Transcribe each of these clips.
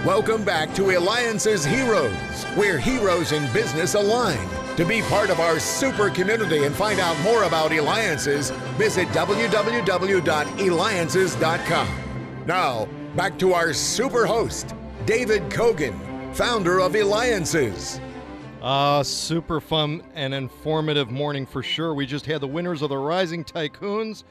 Welcome back to Eliances Heroes, where heroes in business align. To be part of our super community and find out more about Eliances, visit www.Eliances.com. Now, back to our super host, David Kogan, founder of Eliances. Super fun and informative morning for sure. We just had the winners of the Rising Tycoons.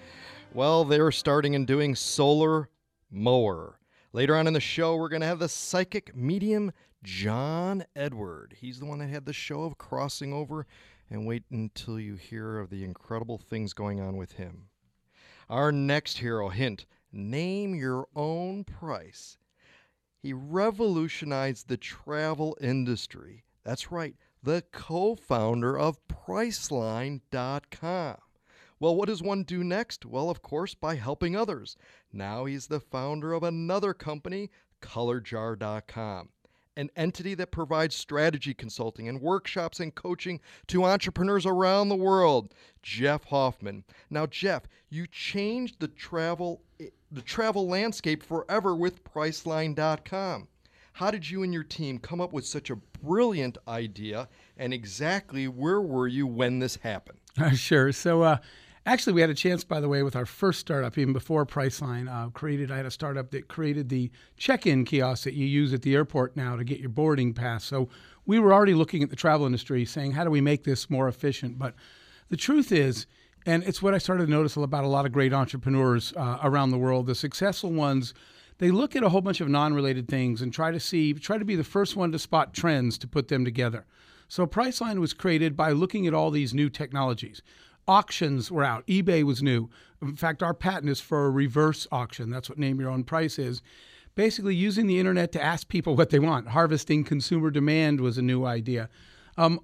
Well, they're starting and doing solar mower. Later on in the show, we're going to have the psychic medium, John Edward. He's the one that had the show of crossing over, and wait until you hear of the incredible things going on with him. Our next hero, hint, name your own price. He revolutionized the travel industry. That's right, the co-founder of Priceline.com. Well, what does one do next? Well, of course, by helping others. Now he's the founder of another company, ColorJar.com, an entity that provides strategy consulting and workshops and coaching to entrepreneurs around the world. Jeff Hoffman. Now, Jeff, you changed the travel landscape forever with Priceline.com. How did you and your team come up with such a brilliant idea, and exactly where were you when this happened? Sure. So actually, we had a chance, by the way, with our first startup, even before Priceline I had a startup that created the check-in kiosk that you use at the airport now to get your boarding pass. So we were already looking at the travel industry saying, how do we make this more efficient? But the truth is, and it's what I started to notice about a lot of great entrepreneurs around the world, the successful ones, they look at a whole bunch of non-related things and try to be the first one to spot trends to put them together. So Priceline was created by looking at all these new technologies. Auctions were out. eBay was new. In fact, our patent is for a reverse auction. That's what Name Your Own Price is. Basically using the internet to ask people what they want. Harvesting consumer demand was a new idea.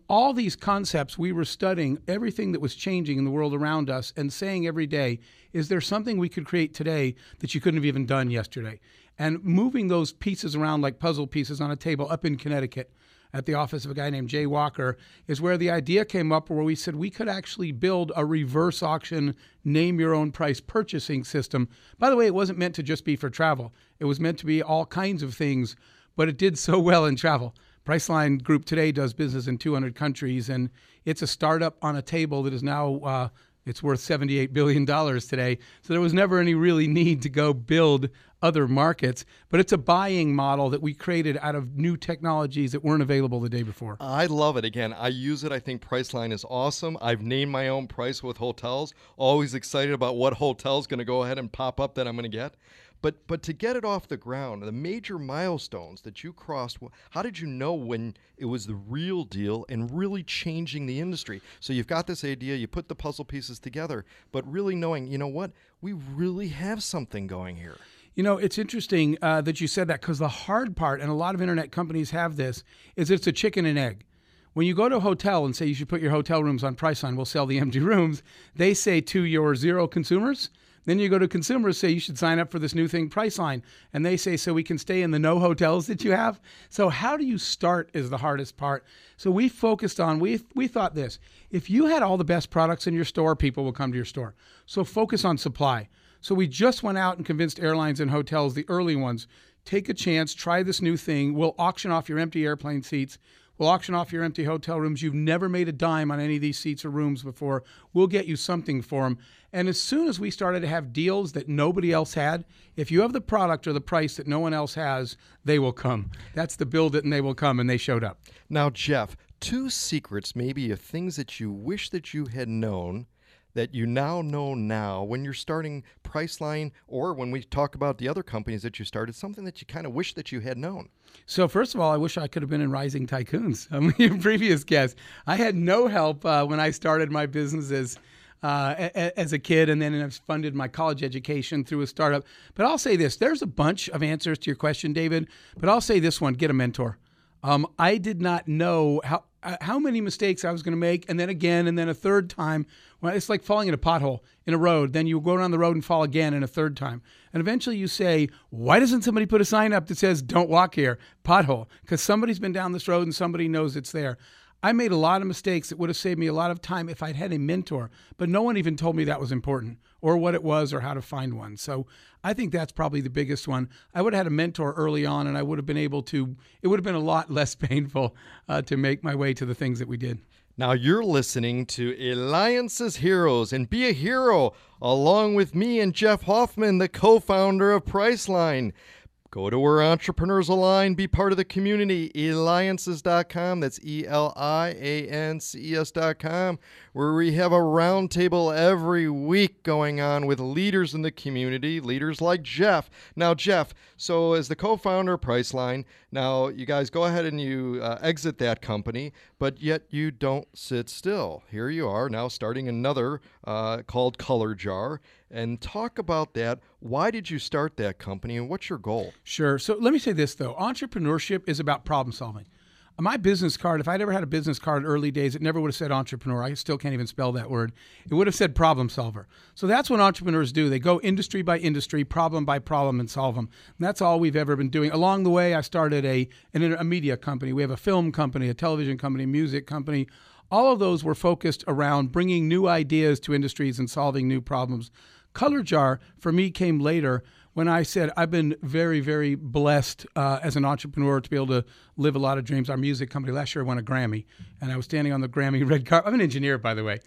All these concepts, we were studying everything that was changing in the world around us and saying every day, is there something we could create today that you couldn't have even done yesterday? And moving those pieces around like puzzle pieces on a table up in Connecticut at the office of a guy named Jay Walker is where the idea came up, where we said we could actually build a reverse auction, name your own price purchasing system. By the way, it wasn't meant to just be for travel. It was meant to be all kinds of things, but it did so well in travel. Priceline Group today does business in 200 countries, and it's a startup on a table that is now it's worth $78 billion today. So there was never any really need to go build other markets, but it's a buying model that we created out of new technologies that weren't available the day before. I love it. Again, I use it. I think Priceline is awesome. I've named my own price with hotels. Always excited about what hotel's going to go ahead and pop up that I'm going to get. But to get it off the ground, the major milestones that you crossed, how did you know when it was the real deal and really changing the industry? So you've got this idea, you put the puzzle pieces together, but really knowing, you know what, we really have something going here. You know, it's interesting that you said that, because the hard part, and a lot of internet companies have this, is it's a chicken and egg. When you go to a hotel and say you should put your hotel rooms on Priceline, we'll sell the empty rooms, they say to your zero consumers. Then you go to consumers, say you should sign up for this new thing, Priceline, and they say, so we can stay in the no hotels that you have. So how do you start is the hardest part. So we focused on, we thought this, if you had all the best products in your store, people will come to your store. So focus on supply. So we just went out and convinced airlines and hotels, the early ones, take a chance, try this new thing. We'll auction off your empty airplane seats. We'll auction off your empty hotel rooms. You've never made a dime on any of these seats or rooms before. We'll get you something for them. And as soon as we started to have deals that nobody else had, if you have the product or the price that no one else has, they will come. That's the build it and they will come, and they showed up. Now, Jeff, 2 secrets maybe of things that you wish that you had known that you now know now when you're starting Priceline, or when we talk about the other companies that you started, something that you kind of wish that you had known. So first of all, I wish I could have been in Rising Tycoons. Your previous guest, I had no help when I started my businesses as a kid, and then I've funded my college education through a startup. But I'll say this, there's a bunch of answers to your question, David, but I'll say this one, get a mentor. I did not know how many mistakes I was going to make, and then again, and then a third time. Well, it's like falling in a pothole in a road. Then you go down the road and fall again, and a third time. And eventually you say, why doesn't somebody put a sign up that says, don't walk here, pothole? Because somebody's been down this road and somebody knows it's there. I made a lot of mistakes that would have saved me a lot of time if I'd had a mentor, but no one even told me that was important or what it was or how to find one. So I think that's probably the biggest one. I would have had a mentor early on, and I would have been able to, it would have been a lot less painful to make my way to the things that we did. Now you're listening to Eliances Heroes, and be a hero along with me and Jeff Hoffman, the co-founder of Priceline. Go to where entrepreneurs align, be part of the community, Eliances.com. That's Eliances.com, where we have a roundtable every week going on with leaders in the community, leaders like Jeff. Now, Jeff, so as the co-founder of Priceline, now you guys go ahead and you exit that company, but yet you don't sit still. Here you are now starting another called Color Jar. And talk about that. Why did you start that company, and what's your goal? Sure. So let me say this, though. Entrepreneurship is about problem solving. My business card, if I'd ever had a business card early days, it never would have said entrepreneur. I still can't even spell that word. It would have said problem solver. So that's what entrepreneurs do. They go industry by industry, problem by problem, and solve them. And that's all we've ever been doing. Along the way, I started a media company. We have a film company, a television company, a music company. All of those were focused around bringing new ideas to industries and solving new problems. Color Jar, for me, came later when I said I've been very, very blessed as an entrepreneur to be able to live a lot of dreams. Our music company last year won a Grammy, and I was standing on the Grammy red carpet. I'm an engineer, by the way.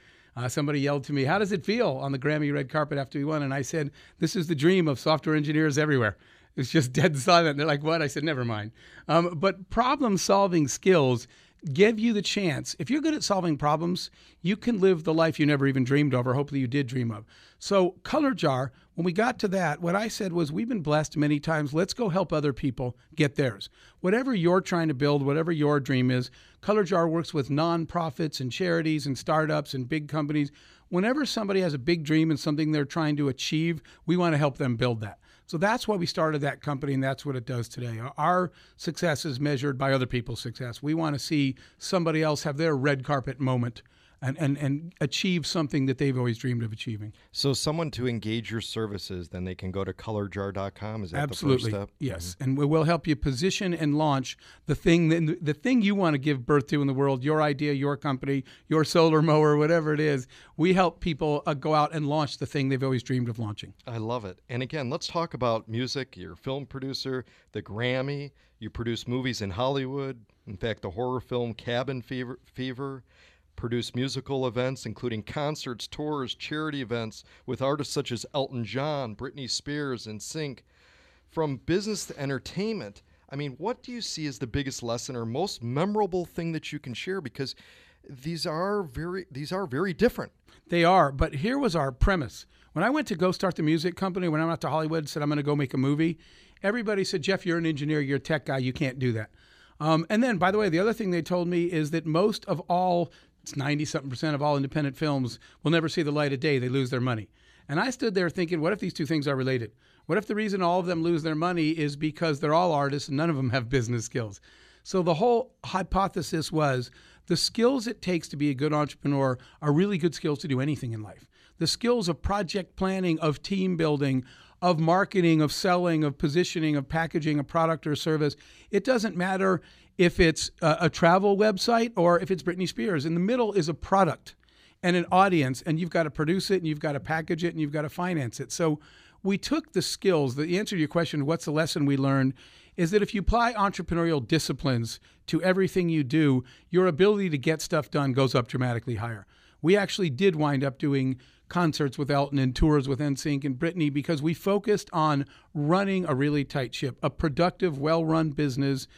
Somebody yelled to me, "How does it feel on the Grammy red carpet after we won?" And I said, "This is the dream of software engineers everywhere." It's just dead silent. They're like, "What?" I said, "Never mind." But problem-solving skills give you the chance. If you're good at solving problems, you can live the life you never even dreamed of, or hopefully you did dream of. So Color Jar, when we got to that, what I said was, we've been blessed many times. Let's go help other people get theirs. Whatever you're trying to build, whatever your dream is, Color Jar works with nonprofits and charities and startups and big companies. Whenever somebody has a big dream and something they're trying to achieve, we want to help them build that. So that's why we started that company, and that's what it does today. Our success is measured by other people's success. We want to see somebody else have their red carpet moment and achieve something that they've always dreamed of achieving. So someone to engage your services, then they can go to colorjar.com. Is that Absolutely. the first step? Yes. Mm-hmm. And we will help you position and launch the thing you want to give birth to in the world, your idea, your company, your solar mower, whatever it is. We help people go out and launch the thing they've always dreamed of launching. I love it. And again, let's talk about music. You're a film producer, the Grammy. You produce movies in Hollywood. In fact, the horror film Cabin Fever. Produce musical events, including concerts, tours, charity events with artists such as Elton John, Britney Spears, and NSYNC. From business to entertainment, I mean, what do you see as the biggest lesson or most memorable thing that you can share? Because these are very different. They are, but here was our premise. When I went to go start the music company, when I went out to Hollywood and said, I'm going to go make a movie, everybody said, Jeff, you're an engineer, you're a tech guy, you can't do that. And then, by the way, the other thing they told me is that most of all, it's 90-something% of all independent films will never see the light of day. They lose their money. And I stood there thinking, what if these two things are related? What if the reason all of them lose their money is because they're all artists and none of them have business skills? So the whole hypothesis was the skills it takes to be a good entrepreneur are really good skills to do anything in life. The skills of project planning, of team building, of marketing, of selling, of positioning, of packaging a product or service. It doesn't matter if it's a travel website or if it's Britney Spears. In the middle is a product and an audience, and you've got to produce it, and you've got to package it, and you've got to finance it. So we took the skills. The answer to your question, what's the lesson we learned, is that if you apply entrepreneurial disciplines to everything you do, your ability to get stuff done goes up dramatically higher. We actually did wind up doing concerts with Elton and tours with NSYNC and Britney because we focused on running a really tight ship, a productive, well-run business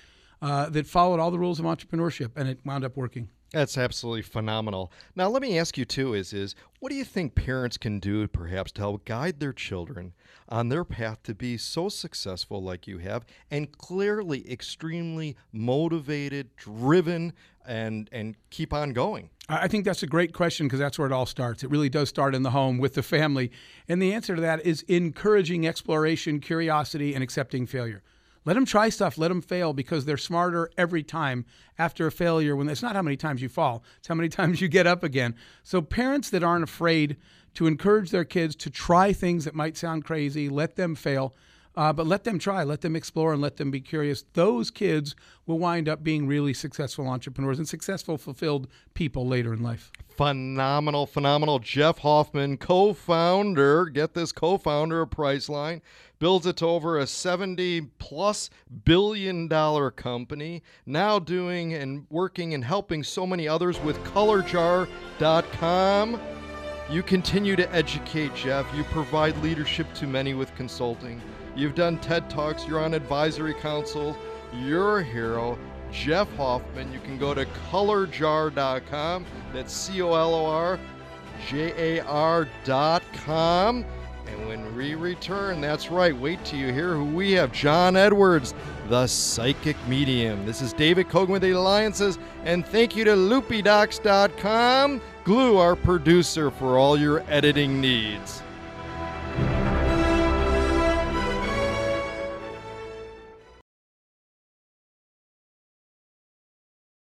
that followed all the rules of entrepreneurship, and it wound up working. That's absolutely phenomenal. Now, let me ask you, too, is what do you think parents can do, perhaps, to help guide their children on their path to be so successful like you have, and clearly extremely motivated, driven, and keep on going? I think that's a great question because that's where it all starts. It really does start in the home with the family. And the answer to that is encouraging exploration, curiosity, and accepting failure. Let them try stuff, let them fail, because they're smarter every time after a failure. When it's not how many times you fall, it's how many times you get up again. So parents that aren't afraid to encourage their kids to try things that might sound crazy, let them fail. But let them try, let them explore, and let them be curious. Those kids will wind up being really successful entrepreneurs and successful, fulfilled people later in life. Phenomenal. Jeff Hoffman, co-founder of Priceline, builds it to over a $70+ billion company, now doing and working and helping so many others with colorjar.com. You continue to educate, Jeff. You provide leadership to many with consulting. You've done TED Talks. You're on advisory councils. You're a hero. Jeff Hoffman. You can go to colorjar.com. That's colorjar.com. And when we return, that's right, wait till you hear who we have. John Edwards, the psychic medium. This is David Kogan with the Eliances, and thank you to loopydocs.com, Glue, our producer, for all your editing needs.